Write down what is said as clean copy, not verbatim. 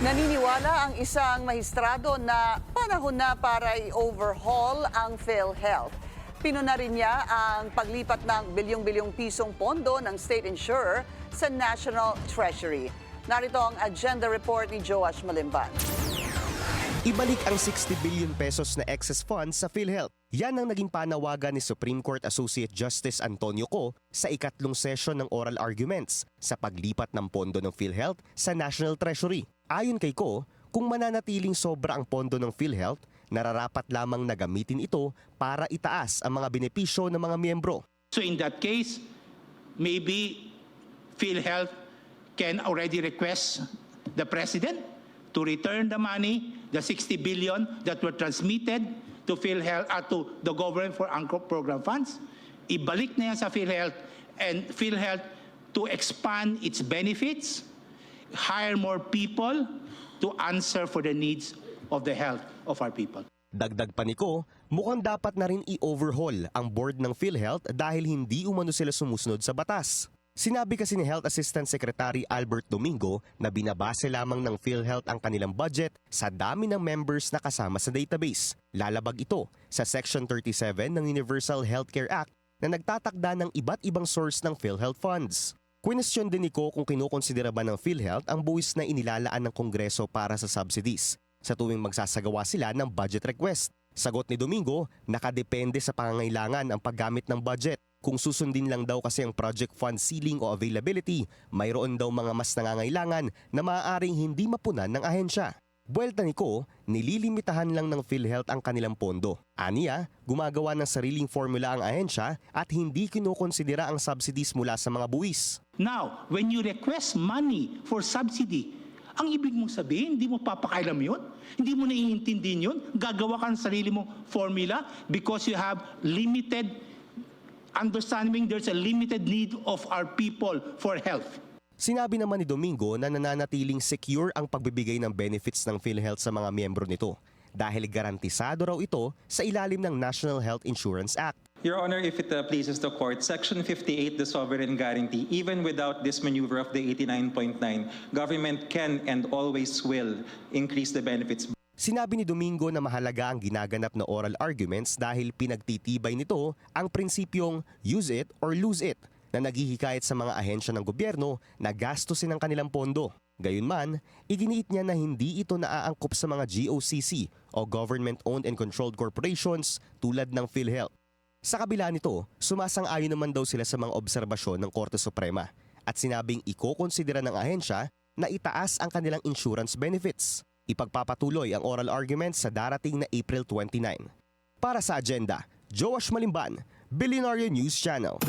Naniniwala ang isang mahistrado na panahon na para i-overhaul ang PhilHealth. Pinuna rin niya ang paglipat ng bilyong-bilyong pisong pondo ng state insurer sa National Treasury. Narito ang agenda report ni Joash Malimban. Ibalik ang 60 billion pesos na excess funds sa PhilHealth. Yan ang naging panawagan ni Supreme Court Associate Justice Antonio Co sa ikatlong session ng oral arguments sa paglipat ng pondo ng PhilHealth sa National Treasury. Ayon kay Co, kung mananatiling sobra ang pondo ng PhilHealth, nararapat lamang na gamitin ito para itaas ang mga benepisyo ng mga miyembro. So in that case, maybe PhilHealth can already request the President to return the money, the 60 billion that were transmitted to PhilHealth, to the government for Anchor Program funds. Ibalik na yan sa PhilHealth and PhilHealth to expand its benefits, hire more people to answer for the needs of the health of our people. Dagdag pa ni Co, mukhang dapat na rin i-overhaul ang board ng PhilHealth dahil hindi umano sila sumusunod sa batas. Sinabi kasi ni Health Assistant Secretary Albert Domingo na binabase lamang ng PhilHealth ang kanilang budget sa dami ng members na kasama sa database. Lalabag ito sa Section 37 ng Universal Healthcare Act na nagtatakda ng iba't ibang source ng PhilHealth funds. Question din ni Co kung kinukonsidera ba ng PhilHealth ang buwis na inilalaan ng Kongreso para sa subsidies sa tuwing magsasagawa sila ng budget request. Sagot ni Domingo, nakadepende sa pangangailangan ang paggamit ng budget. Kung susundin lang daw kasi ang project fund ceiling o availability, mayroon daw mga mas nangangailangan na maaaring hindi mapunan ng ahensya. Buwelta ni Co, nililimitahan lang ng PhilHealth ang kanilang pondo. Aniya, gumagawa ng sariling formula ang ahensya at hindi kinukonsidera ang subsidies mula sa mga buwis. Now, when you request money for subsidy, ang ibig mong sabihin, hindi mo papakailam yun? Hindi mo naiintindihin yun? Gagawa ka ng sarili mong formula because you have limited understanding, there's a limited need of our people for health. Sinabi naman ni Domingo na nananatiling secure ang pagbibigay ng benefits ng PhilHealth sa mga miyembro nito dahil garantisado raw ito sa ilalim ng National Health Insurance Act. Your Honor, if it pleases the Court, Section 58, the sovereign guarantee, even without this maneuver of the 89.9, government can and always will increase the benefits. Sinabi ni Domingo na mahalaga ang ginaganap na oral arguments dahil pinagtitibay nito ang prinsipyong use it or lose it na naghihikayat sa mga ahensya ng gobyerno na gastusin ang kanilang pondo. Gayunman, iginiit niya na hindi ito naaangkop sa mga GOCC o government-owned and controlled corporations tulad ng PhilHealth. Sa kabila nito, sumasang-ayon naman daw sila sa mga obserbasyon ng Korte Suprema at sinabing ikokonsidera ng ahensya na itaas ang kanilang insurance benefits. Ipagpapatuloy ang oral arguments sa darating na April 29. Para sa agenda, Joash Malimban, Billionaire News Channel.